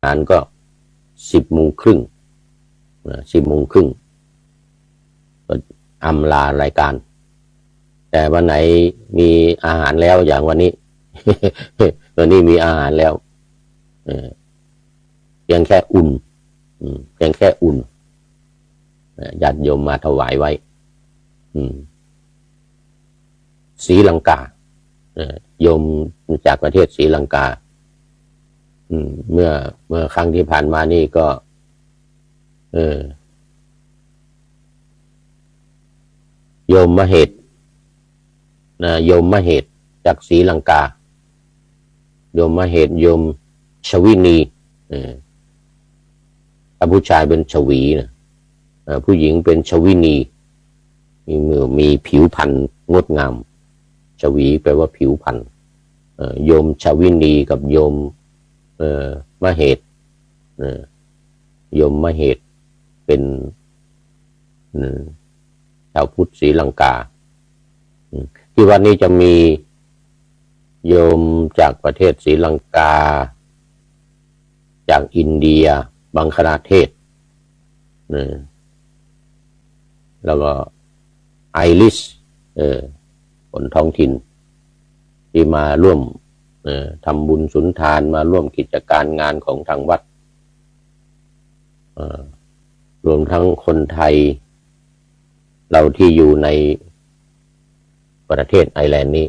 ารก็10:30 10:30ก็อำลารายการแต่วันไหนมีอาหารแล้วอย่างวันนี้ วันนี้มีอาหารแล้วเพียงแค่อุ่นญาติโยมมาถวายไว้ศรีลังกาโยมจากประเทศศรีลังกาเมื่อครั้งที่ผ่านมานี่ก็โยมมเหตุโยมมเหตุจากศรีลังกาโยมมเหตุโยมชวินีถ้าผู้ชายเป็นชวีนะผู้หญิงเป็นชวินีมีผิวพรรณงดงามชวีแปลว่าผิวพรรณโยมชวินีกับโยมมเหตุโยมมเหตุเป็นชาวพุทธศรีลังกาที่วันนี้จะมีโยมจากประเทศศรีลังกาจากอินเดียบังคลาเทศแล้วก็ไอริสคนท้องถิ่นที่มาร่วมทำบุญสุนทานมาร่วมกิจการงานของทางวัดรวมทั้งคนไทยเราที่อยู่ในประเทศไอร์แลนด์นี้